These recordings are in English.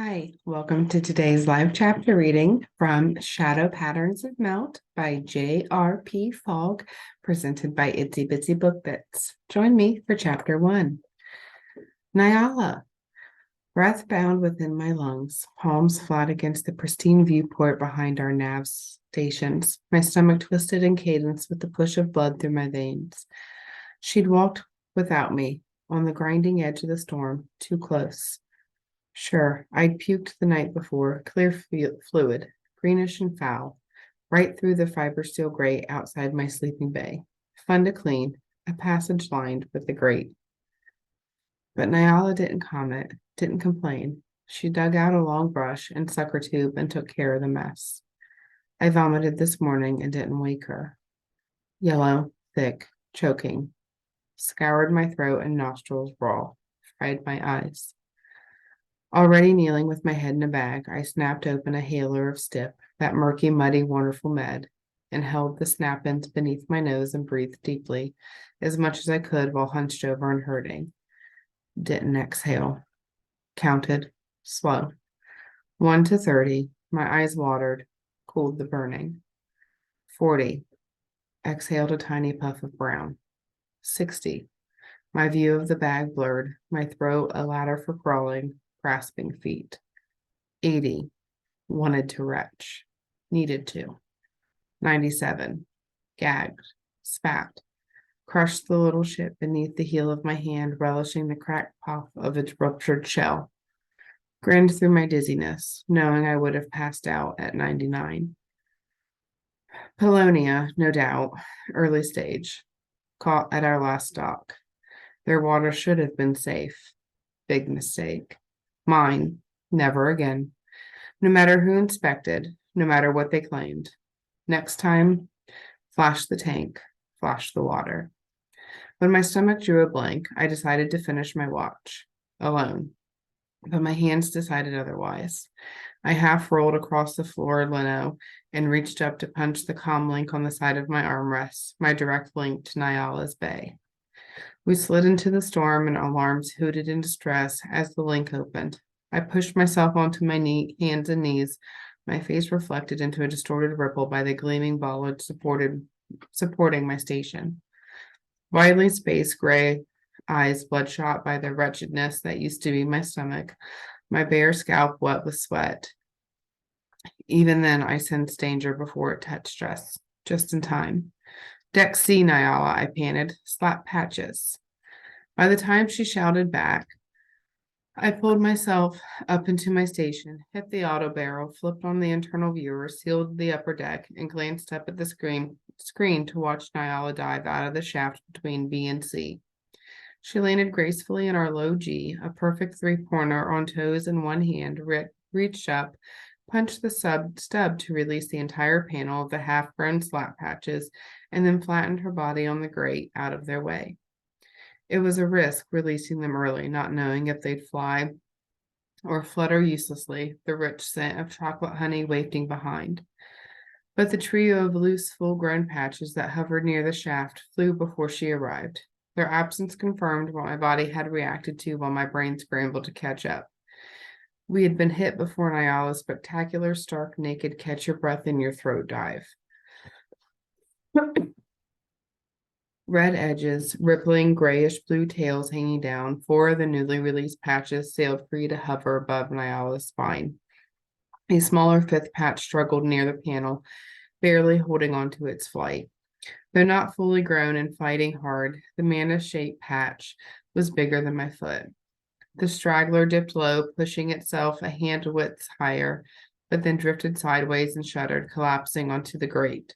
Hi, welcome to today's live chapter reading from Shadow Patterns of Melt by J.R.P. Fogg, presented by Itsy Bitsy Book Bits. Join me for chapter 1. Nialla. Breath bound within my lungs, palms flat against the pristine viewport behind our nav stations, my stomach twisted in cadence with the push of blood through my veins. She'd walked without me, on the grinding edge of the storm, too close. Sure, I'd puked the night before, clear fluid, greenish and foul, right through the fiber steel grate outside my sleeping bay. Fun to clean, a passage lined with the grate. But Nialla didn't comment, didn't complain. She dug out a long brush and sucker tube and took care of the mess. I vomited this morning and didn't wake her. Yellow, thick, choking. Scoured my throat and nostrils raw, fried my eyes. Already kneeling with my head in a bag, I snapped open a hailer of Stip, that murky, muddy, wonderful med, and held the snap ends beneath my nose and breathed deeply, as much as I could while hunched over and hurting. Didn't exhale. Counted. Slow. 1 to 30. My eyes watered. Cooled the burning. 40. Exhaled a tiny puff of brown. 60. My view of the bag blurred, my throat a ladder for crawling, grasping feet. 80. Wanted to retch. Needed to. 97. Gagged. Spat. Crushed the little ship beneath the heel of my hand, relishing the cracked pop of its ruptured shell. Grinned through my dizziness, knowing I would have passed out at 99. Polonia, no doubt, early stage. Caught at our last dock. Their water should have been safe. Big mistake. Mine, never again. No matter who inspected, no matter what they claimed. Next time, flash the tank, flash the water. When my stomach drew a blank, I decided to finish my watch, alone. But my hands decided otherwise. I half rolled across the floor lino and reached up to punch the comm link on the side of my armrest, my direct link to Nialla's bay. We slid into the storm and alarms hooted in distress as the link opened. I pushed myself onto my hands and knees, my face reflected into a distorted ripple by the gleaming bollard supporting my station. Widely spaced gray eyes bloodshot by the wretchedness that used to be my stomach, my bare scalp wet with sweat. Even then, I sensed danger before it touched us, just in time. Deck C, Nialla, I panted. Slap patches. By the time she shouted back, I pulled myself up into my station, hit the auto barrel, flipped on the internal viewer, sealed the upper deck, and glanced up at the screen to watch Nialla dive out of the shaft between B and C. She landed gracefully in our low G, a perfect three-pointer on toes in one hand, reached up, punched the stub to release the entire panel of the half-grown slap patches, and then flattened her body on the grate out of their way. It was a risk releasing them early, not knowing if they'd fly or flutter uselessly, the rich scent of chocolate honey wafting behind. But the trio of loose, full-grown patches that hovered near the shaft flew before she arrived. Their absence confirmed what my body had reacted to while my brain scrambled to catch up. We had been hit before Nialla's spectacular, stark, naked, catch-your-breath-in-your-throat dive. Red edges, rippling grayish-blue tails hanging down, 4 of the newly released patches sailed free to hover above Nialla's spine. A smaller 5th patch struggled near the panel, barely holding on to its flight. Though not fully grown and fighting hard, the mantis-shaped patch was bigger than my foot. The straggler dipped low, pushing itself a hand width higher, but then drifted sideways and shuddered, collapsing onto the grate.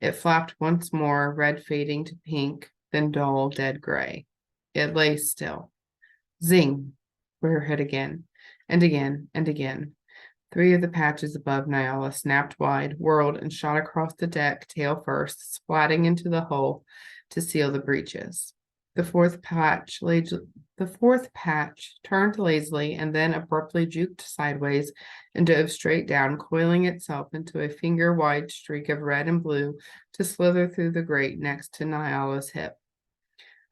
It flapped once more, red fading to pink, then dull, dead gray. It lay still. Zing! Were hit again, and again, and again. 3 of the patches above Nialla snapped wide, whirled, and shot across the deck, tail first, splatting into the hull to seal the breaches. The fourth patch turned lazily and then abruptly juked sideways and dove straight down, coiling itself into a finger-wide streak of red and blue to slither through the grate next to Nialla's hip.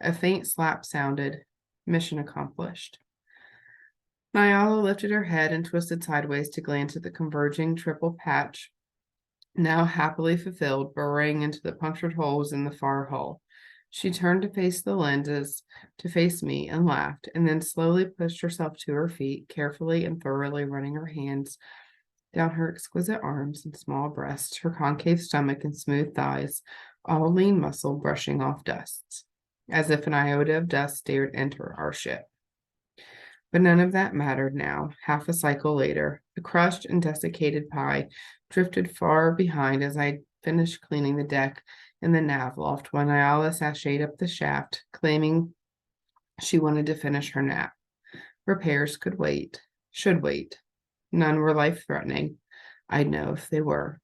A faint slap sounded. Mission accomplished. Nialla lifted her head and twisted sideways to glance at the converging triple patch, now happily fulfilled, burrowing into the punctured holes in the far hull. She turned to face the lenses, to face me, and laughed, and then slowly pushed herself to her feet, carefully and thoroughly running her hands down her exquisite arms and small breast, her concave stomach and smooth thighs, all lean muscle brushing off dusts, as if an iota of dust dared enter our ship. But none of that mattered now. Half a cycle later, the crushed and desiccated pie drifted far behind as I finished cleaning the deck in the nav loft when Nialla sashayed up the shaft, claiming she wanted to finish her nap. Repairs could wait, should wait. None were life-threatening. I'd know if they were.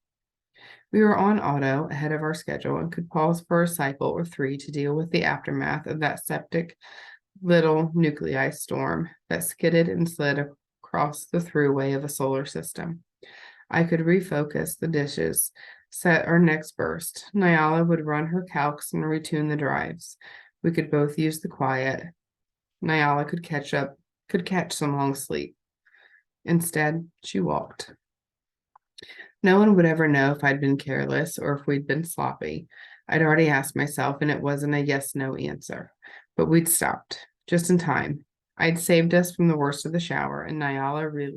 We were on auto ahead of our schedule and could pause for a cycle or three to deal with the aftermath of that septic little nuclei storm that skidded and slid across the throughway of a solar system. I could refocus the dishes, set our next burst. Nialla would run her calcs and retune the drives. We could both use the quiet. Nialla could catch some long sleep. Instead, she walked. No one would ever know if I'd been careless or if we'd been sloppy. I'd already asked myself, and it wasn't a yes-no answer. But we'd stopped, just in time. I'd saved us from the worst of the shower, and Nialla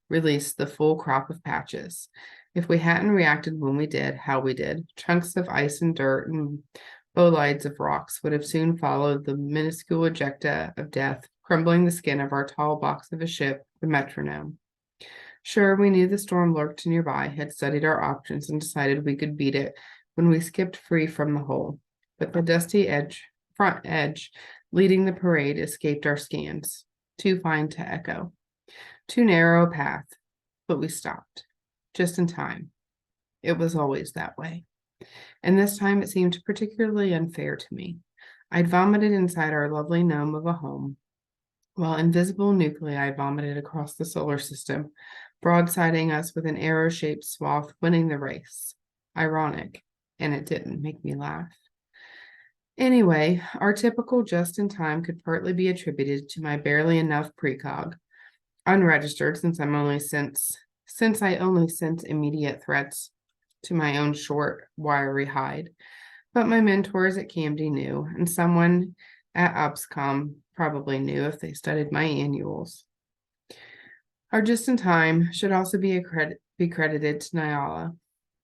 released the full crop of patches. If we hadn't reacted when we did, how we did, chunks of ice and dirt and bolides of rocks would have soon followed the minuscule ejecta of death, crumbling the skin of our tall box of a ship, the metronome. Sure, we knew the storm lurked nearby, had studied our options, and decided we could beat it when we skipped free from the hole. But the dusty front edge, leading the parade escaped our scans, too fine to echo. Too narrow a path, but we stopped, just in time. It was always that way. And this time it seemed particularly unfair to me. I'd vomited inside our lovely gnome of a home, while invisible nuclei vomited across the solar system, broadsiding us with an arrow-shaped swath, winning the race. Ironic, and it didn't make me laugh. Anyway, our typical just-in-time could partly be attributed to my barely enough precog, unregistered since I only sense immediate threats to my own short, wiry hide. But my mentors at CAMD knew, and someone at OPSCOM probably knew if they studied my annuals. Our just-in-time should also be credited to Nialla.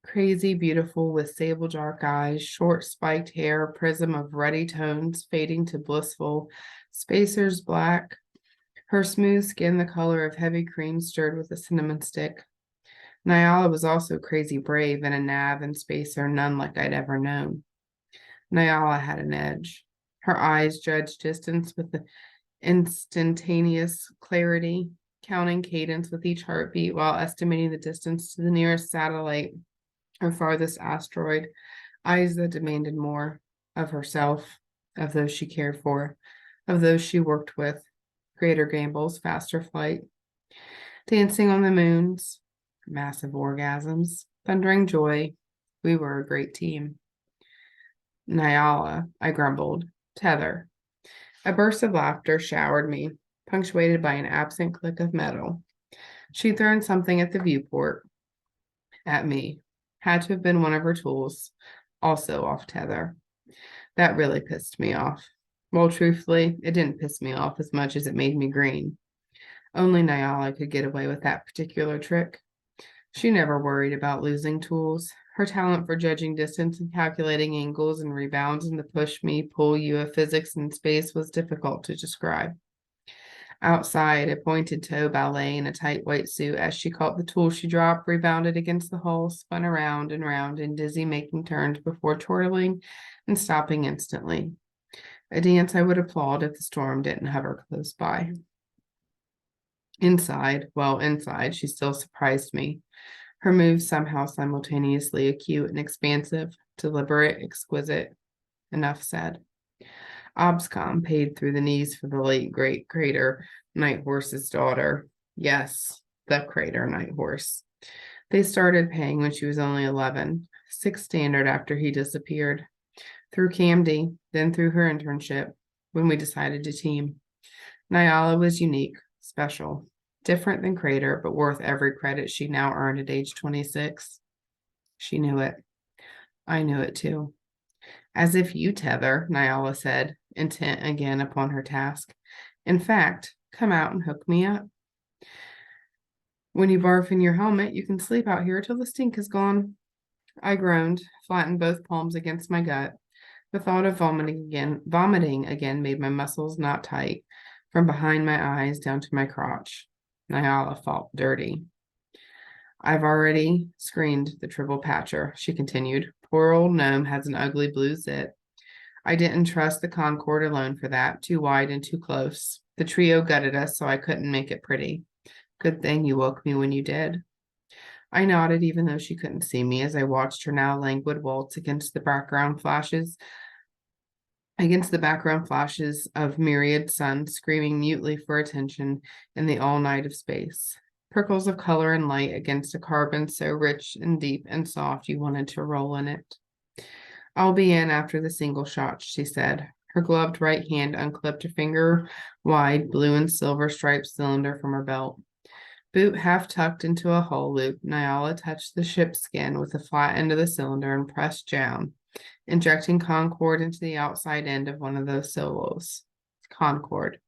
Crazy, beautiful, with sable dark eyes, short spiked hair, prism of ruddy tones fading to blissful, spacers black, her smooth skin the color of heavy cream stirred with a cinnamon stick. Nialla was also crazy brave and a nav and spacer none like I'd ever known. Nialla had an edge. Her eyes judged distance with the instantaneous clarity, counting cadence with each heartbeat while estimating the distance to the nearest satellite or farthest asteroid, eyes that demanded more of herself, of those she cared for, of those she worked with, greater gambles, faster flight, dancing on the moons, massive orgasms, thundering joy. We were a great team. Nialla, I grumbled. Tether. A burst of laughter showered me, punctuated by an absent click of metal. She thrown something at the viewport, at me. Had to have been one of her tools, also off tether. That really pissed me off. Well, truthfully, it didn't piss me off as much as it made me green. Only Nialla could get away with that particular trick. She never worried about losing tools. Her talent for judging distance and calculating angles and rebounds in the push me, pull you of physics in space was difficult to describe. Outside, a pointed toe ballet in a tight white suit as she caught the tool she dropped, rebounded against the hull, spun around and round in dizzy making turns before twirling and stopping instantly. A dance I would applaud if the storm didn't hover close by. Inside, she still surprised me. Her moves somehow simultaneously acute and expansive, deliberate, exquisite. Enough said. Obscom paid through the knees for the late great Crater Night Horse's daughter. Yes, the Crater Night Horse. They started paying when she was only 11, 6 standard after he disappeared. Through CAMD, then through her internship, when we decided to team. Nialla was unique, special, Different than Crater, but worth every credit she now earned at age 26. She knew it. I knew it too. As if you tether, Nialla said, intent again upon her task. In fact, come out and hook me up. When you barf in your helmet, you can sleep out here till the stink is gone. I groaned, flattened both palms against my gut. The thought of vomiting again made my muscles knot tight, from behind my eyes down to my crotch. Nialla felt dirty. I've already screened the triple patcher, she continued. Poor old gnome has an ugly blue zit. I didn't trust the Concord alone for that, too wide and too close. The trio gutted us, so I couldn't make it pretty. Good thing you woke me when you did. I nodded, even though she couldn't see me, as I watched her now languid waltz against the background flashes of myriad suns screaming mutely for attention in the all night of space. Prickles of color and light against a carbon so rich and deep and soft you wanted to roll in it. I'll be in after the single shot, she said. Her gloved right hand unclipped a finger-wide blue and silver striped cylinder from her belt. Boot half tucked into a hull loop, Nialla touched the ship's skin with the flat end of the cylinder and pressed down, injecting Concord into the outside end of one of those solos. Concord.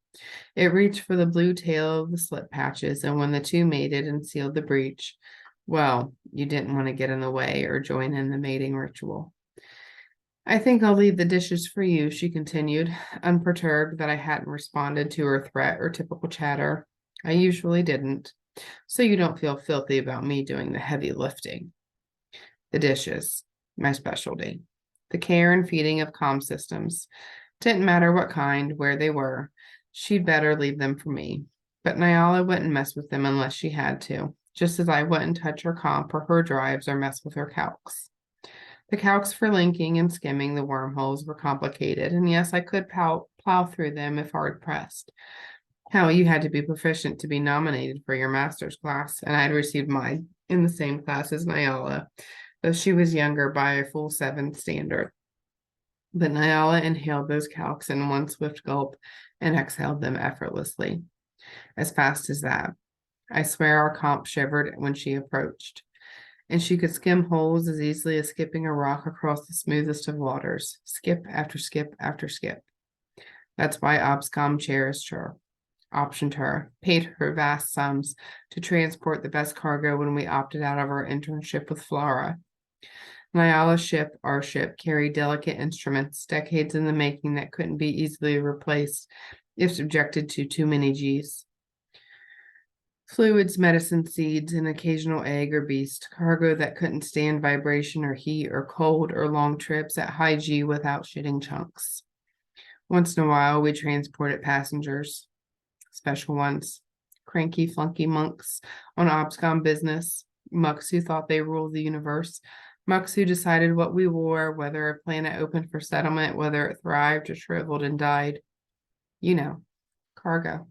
It reached for the blue tail of the slip patches, and when the two mated and sealed the breach, well, you didn't want to get in the way or join in the mating ritual. I think I'll leave the dishes for you, she continued, unperturbed that I hadn't responded to her threat or typical chatter. I usually didn't, so you don't feel filthy about me doing the heavy lifting. The dishes, my specialty. The care and feeding of comm systems. Didn't matter what kind, where they were. She'd better leave them for me. But Nialla wouldn't mess with them unless she had to, just as I wouldn't touch her comp or her drives or mess with her calcs. The calcs for linking and skimming the wormholes were complicated, and yes, I could plow through them if hard pressed. Hell, you had to be proficient to be nominated for your master's class, and I had received mine in the same class as Nialla, though she was younger by a full 7 standard. But Nialla inhaled those calcs in one swift gulp and exhaled them effortlessly. As fast as that. I swear our comp shivered when she approached, and she could skim holes as easily as skipping a rock across the smoothest of waters, skip after skip after skip. That's why Obscom cherished her, optioned her, paid her vast sums to transport the best cargo when we opted out of our internship with Flora. Nialla's ship, our ship, carried delicate instruments, decades in the making that couldn't be easily replaced if subjected to too many Gs. Fluids, medicine, seeds, an occasional egg or beast, cargo that couldn't stand vibration or heat or cold or long trips at high G without shitting chunks. Once in a while, we transported passengers, special ones, cranky, flunky monks on Obscom business, mucks who thought they ruled the universe, mucks who decided what we wore, whether a planet opened for settlement, whether it thrived or shriveled and died. You know, cargo.